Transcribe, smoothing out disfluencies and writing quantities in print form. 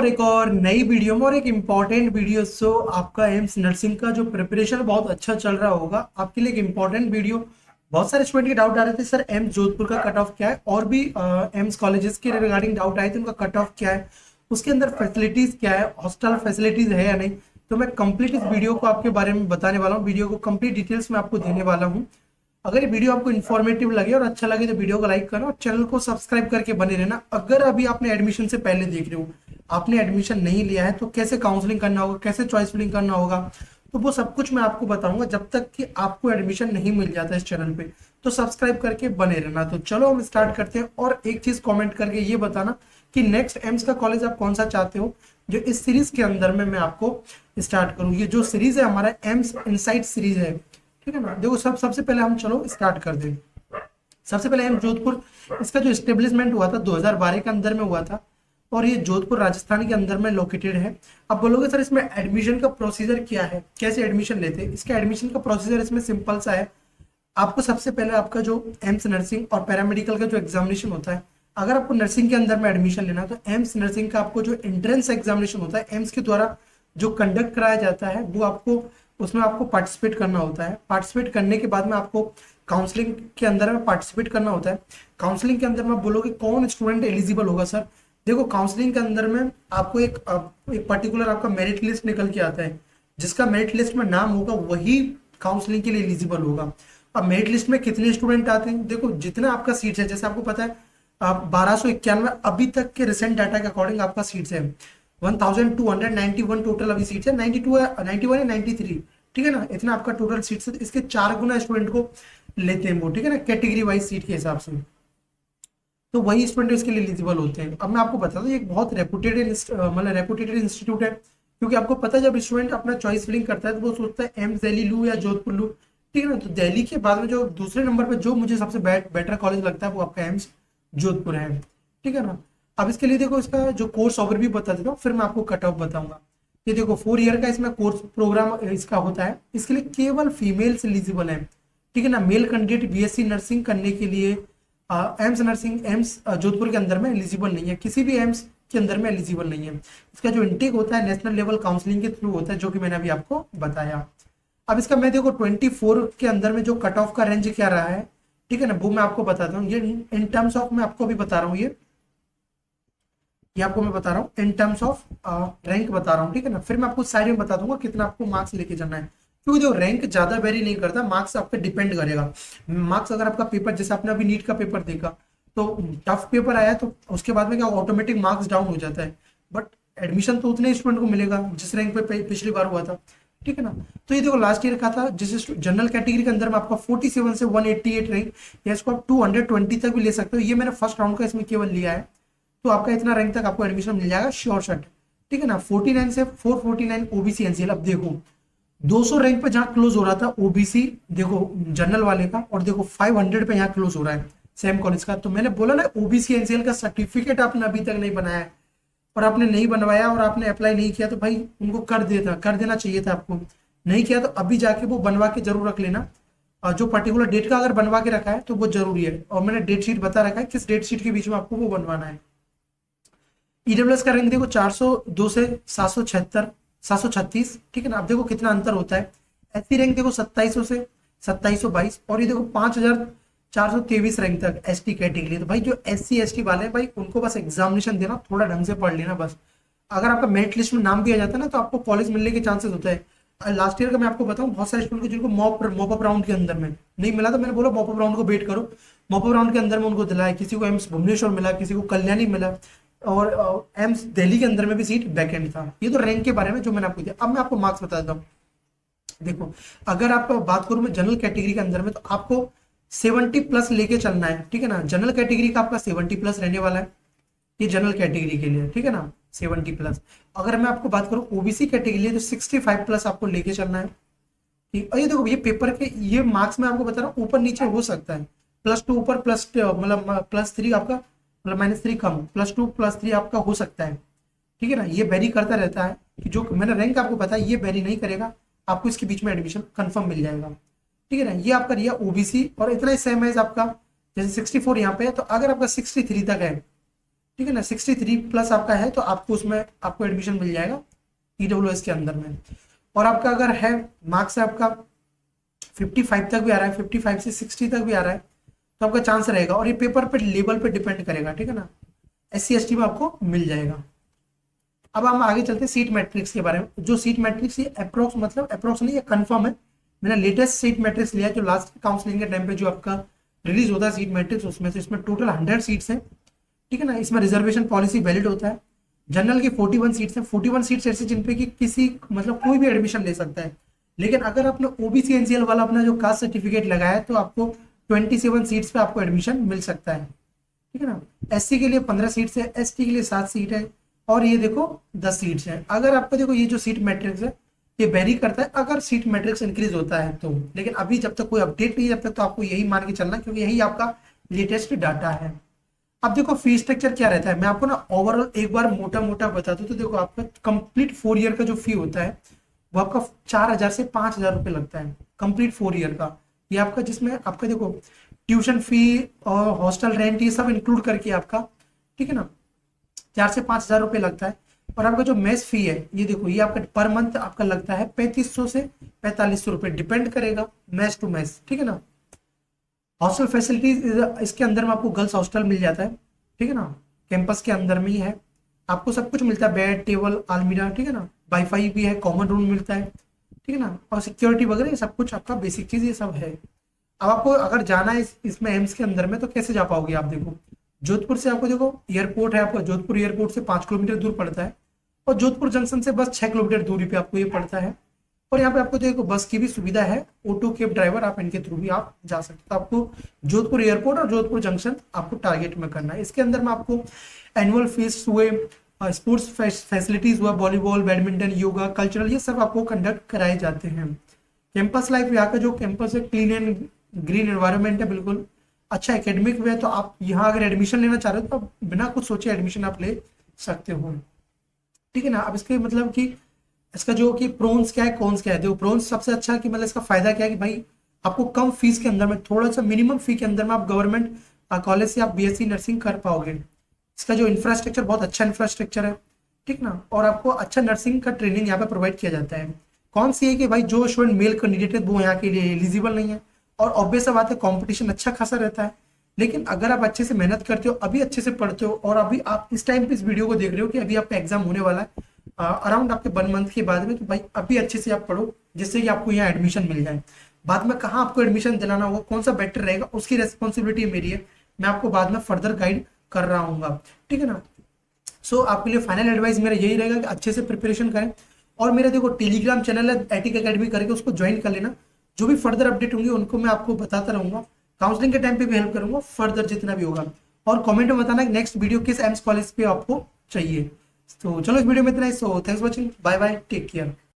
एक और नई वीडियो में और एक इम्पॉर्टेंट वीडियो। सो आपका एम्स नर्सिंग का जो प्रिपरेशन बहुत अच्छा चल रहा होगा, आपके लिए एक इम्पॉर्टेंट वीडियो। बहुत सारे स्टूडेंट के डाउट आ रहे थे, सर एम्स जोधपुर का कट ऑफ क्या है, और भी एम्स कॉलेजेस के रिगार्डिंग डाउट आए थे, उनका कट ऑफ क्या है, उसके अंदर फैसिलिटीज क्या है, हॉस्टल फैसिलिटीज है या नहीं। तो मैं कंप्लीट इस वीडियो को आपके बारे में बताने वाला हूँ, वीडियो को कंप्लीट डिटेल्स में आपको देने वाला हूँ। अगर ये वीडियो आपको इन्फॉर्मेटिव लगे और अच्छा लगे तो वीडियो को लाइक करो और चैनल को सब्सक्राइब करके बने रहना। अगर अभी आपने एडमिशन से पहले देख रहे हो, आपने एडमिशन नहीं लिया है, तो कैसे काउंसलिंग करना होगा, कैसे चॉइस फिलिंग करना होगा, तो वो सब कुछ मैं आपको बताऊंगा जब तक कि आपको एडमिशन नहीं मिल जाता इस चैनल पे। तो सब्सक्राइब करके बने रहना। तो चलो हम स्टार्ट करते हैं, और एक चीज कमेंट करके ये बताना कि नेक्स्ट एम्स का कॉलेज आप कौन सा चाहते हो, जो इस सीरीज के अंदर में मैं आपको स्टार्ट करूँ। ये जो सीरीज है हमारा एम्स इनसाइट सीरीज है, ठीक है ना। देखो सबसे पहले हम चलो स्टार्ट कर दें। सबसे पहले एम्स जोधपुर, इसका जो स्टेब्लिशमेंट हुआ था 2012 के अंदर में हुआ था, और ये जोधपुर राजस्थान के अंदर में लोकेटेड है। अब बोलोगे सर इसमें एडमिशन का प्रोसीजर क्या है, कैसे एडमिशन लेते हैं। इसका एडमिशन का प्रोसीजर इसमें सिंपल सा है। आपको सबसे पहले आपका जो एम्स नर्सिंग और पैरामेडिकल का जो एग्जामिनेशन होता है, अगर आपको नर्सिंग के अंदर में एडमिशन लेना है तो एम्स नर्सिंग का आपको जो एंट्रेंस एग्जामिनेशन होता है एम्स के द्वारा जो कंडक्ट कराया जाता है, वो आपको उसमें आपको पार्टिसिपेट करना होता है। पार्टिसिपेट करने के बाद में आपको काउंसलिंग के अंदर में पार्टिसिपेट करना होता है। काउंसलिंग के अंदर में बोलोगे कौन स्टूडेंट एलिजिबल होगा सर। देखो काउंसलिंग के अंदर में आपको एक पर्टिकुलर आपका मेरिट लिस्ट निकल के आता है, जिसका मेरिट लिस्ट में नाम होगा वही काउंसलिंग के लिए एलिजिबल होगा। अब मेरिट लिस्ट में कितने स्टूडेंट आते हैं, देखो जितना आपका सीट्स है, जैसे आपको पता है आप 1291 अभी तक के रिसेंट डाटा के अकॉर्डिंग आपका सीट्स है 1291 टोटल अभी सीट्स है। 92 है, 91 है, 93, ठीक है ना। इतना आपका टोटल सीट्स है, इसके 4 गुना स्टूडेंट को लेते हैं वो, ठीक है ना, कैटेगरी वाइज सीट के हिसाब से। तो वही स्टूडेंट इसके लिए एलिजिबल होते हैं। अब मैं आपको बता दूं, ये एक बहुत रेपुटेटेड इंस्टीट्यूट है, क्योंकि आपको पता है जब स्टूडेंट अपना चॉइस फिलिंग करता है तो वो सोचता है एम्स दिल्ली लूँ या जोधपुर लूँ, ठीक है ना। तो दिल्ली के बाद में जो दूसरे नंबर पर जो मुझे सबसे बेटर कॉलेज लगता है वो आपका एम्स जोधपुर है, ठीक है ना। अब इसके लिए देखो इसका जो कोर्स ओवरव्यू बता देता हूँ, फिर मैं आपको कट ऑफ बताऊंगा। ये देखो 4 ईयर का इसमें कोर्स प्रोग्राम इसका होता है। इसके लिए केवल फीमेल्स एलिजिबल है, ठीक है ना। मेल कैंडिडेट बीएससी नर्सिंग करने के लिए एम्स नर्सिंग एम्स जोधपुर के अंदर में एलिजिबल नहीं है, किसी भी एम्स के अंदर में एलिजिबल नहीं है। इसका जो इंटेक होता है नेशनल लेवल काउंसलिंग के थ्रू होता है, जो कि मैंने अभी आपको बताया। अब इसका मैं देखो 24 के अंदर में जो कट ऑफ का रेंज क्या रहा है, ठीक है ना, वो मैं आपको बताता हूँ। ये इन टर्म्स ऑफ मैं आपको अभी बता रहा हूँ, ये आपको मैं बता रहा हूँ इन टर्म्स ऑफ रैंक बता रहा हूँ, ठीक है ना। फिर मैं आपको साइड में बता दूंगा कितना आपको मार्क्स लेके जाना है, क्योंकि जो रैंक ज्यादा वेरी नहीं करता, मार्क्स आप पे डिपेंड करेगा। मार्क्स अगर आपका पेपर, जैसे आपने अभी नीट का पेपर देखा तो टफ पेपर आया, तो उसके बाद में क्या ऑटोमेटिक मार्क्स डाउन हो जाता है, बट एडमिशन तो उतने स्टूडेंट को मिलेगा जिस रैंक पे पिछली बार हुआ था, ठीक है ना। तो ये देखो लास्ट ईयर का था, जिस जनरल कैटेगरी के अंदर में आपका 47 से 188 रैंक, या इसको आप 220 तक भी ले सकते हो। ये मैंने फर्स्ट राउंड का इसमें केवल लिया है, तो आपका इतना रैंक तक आपको एडमिशन मिल जाएगा श्योर शॉट, ठीक है ना। 49 से 449 ओबीसी एनसीएल। अब देखो 200 रैंक पे जहां क्लोज हो रहा था ओबीसी, देखो जनरल वाले का, और देखो 500 पे यहाँ क्लोज हो रहा है सेम कॉलेज का। तो मैंने बोला ना ओबीसी एनसीएल का सर्टिफिकेट आपने अभी तक नहीं बनाया है, और आपने नहीं बनवाया और आपने अप्लाई नहीं किया, तो भाई उनको कर देना चाहिए था आपको। नहीं किया तो अभी जाके वो बनवा के जरूर रख लेना, और जो पर्टिकुलर डेट का अगर बनवा के रखा है तो वो जरूरी है, और मैंने डेट शीट बता रखा है किस डेट शीट के बीच में आपको वो बनवाना है। ईडब्ल्यूएस का रैंक देखो 402 से 776, 736, ठीक है ना। अब देखो कितना अंतर होता है। एससी रैंक देखो 2700 से 2722, और ये देखो 5423 रैंक तक एसटी कैटेगरी। तो भाई जो एससी एसटी वाले हैं भाई, उनको बस एग्जामिनेशन देना, थोड़ा ढंग से पढ़ लेना बस। अगर आपका मेरिट लिस्ट में नाम दिया जाता है ना, तो आपको कॉलेज मिलने के चांसेस होता है। लास्ट ईयर का मैं आपको बताऊं, बहुत सारे स्टूडेंट को जिनको मॉपअप राउंड के अंदर में नहीं मिला, तो मैंने बोला मॉपअप राउंड को वेट करो। मॉपअप राउंड के अंदर में उनको दिलाया, किसी को एम्स भुवनेश्वर मिला, किसी को कल्याणी मिला, और एम्स दिल्ली के अंदर में भी सीट वैकेंट था। ये तो रैंक के बारे में जो मैंने आपको दिया। अब मैं आपको मार्क्स बता देता हूँ। देखो अगर आप बात करूं मैं जनरल कैटेगरी के अंदर में, तो आपको 70 प्लस लेके चलना है, ठीक है ना। जनरल कैटेगरी का आपका 70 प्लस रहने वाला है, ये जनरल कैटेगरी के लिए, ठीक है ना, 70 प्लस। अगर मैं आपको बात करूं ओबीसी कैटेगरी तो 65 प्लस आपको लेके चलना है, ठीक। और ये देखो ये पेपर के ये मार्क्स में आपको बता रहा हूँ, ऊपर नीचे हो सकता है। +2 ऊपर, प्लस मतलब +3 आपका, मतलब -3 कम, +2 +3 आपका हो सकता है, ठीक है ना। ये वेरी करता रहता है, कि जो मैंने रैंक आपको बताया ये वेरी नहीं करेगा, आपको इसके बीच में एडमिशन कंफर्म मिल जाएगा, ठीक है ना। ये आपका रिया ओबीसी, और इतना ही सेम है आपका, जैसे 64 यहाँ पे है, तो अगर आपका 63 तक है, ठीक है ना, 63 प्लस आपका है तो आपको उसमें आपको एडमिशन मिल जाएगा EWS के अंदर में। और आपका अगर है मार्क्स है आपका 55 तक भी आ रहा है, 55 से 60 तक भी आ रहा है, तो आपका चांस रहेगा। और ये पेपर पे लेवल पे डिपेंड करेगा, ठीक है ना, SC ST में आपको मिल जाएगा। अब हम आगे चलते हैं सीट मैट्रिक्स के बारे में। जो सीट मैट्रिक्स ये अप्रोक्स, मतलब अप्रोक्स नहीं, ये कंफर्म है। मैंने लेटेस्ट सीट मैट्रिक्स लिया है जो लास्ट काउंसलिंग के टाइम पे जो आपका रिलीज होता है सीट मैट्रिक्स, उसमें से इसमें टोटल 100 सीट्स हैं, ठीक है ना। इसमें रिजर्वेशन पॉलिसी वैलिड होता है। जनरल की 41 सीट्स हैं, 41 सीट्स ऐसे जिन पे कि किसी मतलब कोई भी एडमिशन ले सकता है। लेकिन अगर आपने OBC NCL वाला अपना जो कास्ट सर्टिफिकेट लगाया है तो आपको 27 सीट्स पे आपको एडमिशन मिल सकता है, ठीक है ना। SC के लिए 15 सीट्स है, ST के लिए 7 सीट है, और ये देखो 10 सीट्स है। अगर आपका देखो ये जो सीट मैट्रिक्स है ये वेरी करता है अगर सीट मैट्रिक्स इंक्रीज होता है तो, लेकिन अभी जब तक कोई अपडेट नहीं है जब तक तो आपको यही मान के चलना, क्योंकि यही आपका लेटेस्ट डाटा है। अब देखो फी स्ट्रक्चर क्या रहता है, मैं आपको ना ओवरऑल एक बार मोटा मोटा बता दूं तो देखो आपका कंप्लीट 4 ईयर का जो फी होता है वो आपका 4,000 से 5,000 रुपये लगता है कंप्लीट 4 ईयर का। ये आपका जिसमें आपका देखो ट्यूशन फी और हॉस्टल रेंट ये सब इंक्लूड करके आपका, ठीक है ना, 4 से 5,000 रुपये लगता है। और आपका जो मेस फी है ये देखो ये आपका पर मंथ आपका लगता है 3500 से 4500 रुपये, डिपेंड करेगा मेस टू मेस, ठीक है ना। हॉस्टल फैसिलिटीज इसके अंदर में आपको गर्ल्स हॉस्टल मिल जाता है, ठीक है ना, कैंपस के अंदर में ही है। आपको सब कुछ मिलता है, बेड टेबल अलमीरा, ठीक है ना, वाईफाई भी है, कॉमन रूम मिलता है, ठीक है ना, और सिक्योरिटी वगैरह ये सब कुछ आपका बेसिक चीज ये सब है। अब आपको अगर जाना है इसमें एम्स के अंदर में तो कैसे जा पाओगे आप, देखो जोधपुर से आपको देखो एयरपोर्ट है, आपका जोधपुर एयरपोर्ट से 5 किलोमीटर दूर पड़ता है, और जोधपुर जंक्शन से बस 6 किलोमीटर दूरी पे आपको ये पड़ता है। और यहाँ पे आपको देखो बस की भी सुविधा है, ऑटो कैब ड्राइवर आप इनके थ्रू भी आप जा सकते हो। तो आपको जोधपुर एयरपोर्ट और जोधपुर जंक्शन आपको टारगेट में करना है। इसके अंदर में आपको एनुअल फीस हुए, स्पोर्ट्स फैसिलिटीज हुआ, वॉलीबॉल बैडमिंटन योगा कल्चरल ये सब आपको कंडक्ट कराए जाते हैं। कैंपस लाइफ, यहाँ का जो कैंपस है क्लीन एंड ग्रीन एनवायरनमेंट है, बिल्कुल अच्छा एकेडमिक वे है। तो आप यहाँ अगर एडमिशन लेना चाह रहे हो तो आप बिना कुछ सोचे एडमिशन आप ले सकते हो, ठीक है ना। अब इसके मतलब कि इसका जो कि प्रोन्स क्या है कॉन्स क्या है, देखो प्रोन्स सबसे अच्छा है कि मतलब इसका फायदा क्या है कि भाई आपको कम फीस के अंदर में, थोड़ा सा मिनिमम फी के अंदर में आप गवर्नमेंट कॉलेज से आप BSc नर्सिंग कर पाओगे। इसका जो इंफ्रास्ट्रक्चर बहुत अच्छा इंफ्रास्ट्रक्चर है, ठीक ना, और आपको अच्छा नर्सिंग का ट्रेनिंग यहाँ पे प्रोवाइड किया जाता है। कौन सी है कि भाई जो स्टूडेंट मेल कैंडिडेट है वो यहाँ के लिए एलिजिबल नहीं है, और ऑब्वियस बात है कंपटीशन अच्छा खासा रहता है। लेकिन अगर आप अच्छे से मेहनत करते हो, अभी अच्छे से पढ़ते हो, और अभी आप इस टाइम पे इस वीडियो को देख रहे हो कि अभी आपका एग्जाम होने वाला है अराउंड आपके 1 मंथ के बाद में, तो भाई अभी अच्छे से आप पढ़ो जिससे कि आपको यहाँ एडमिशन मिल जाए। बाद में कहाँ आपको एडमिशन दिलाना होगा, कौन सा बेटर रहेगा, उसकी रेस्पॉन्सिबिलिटी मेरी है, मैं आपको बाद में फर्दर गाइड कर रहा हूँ, ठीक है ना। सो आपके लिए फाइनल एडवाइस मेरा यही रहेगा कि अच्छे से प्रिपरेशन करें, और मेरा देखो टेलीग्राम चैनल है एटिक अकेडमी करके, उसको ज्वाइन कर लेना। जो भी फर्दर अपडेट होंगे उनको मैं आपको बताता रहूंगा, काउंसलिंग के टाइम पे भी हेल्प करूंगा, फर्दर जितना भी होगा। और कमेंट में बताना नेक्स्ट वीडियो किस एम्स कॉलेज पे आपको चाहिए। तो चलो इस वीडियो में इतना ही। So thanks watching, bye bye, take care.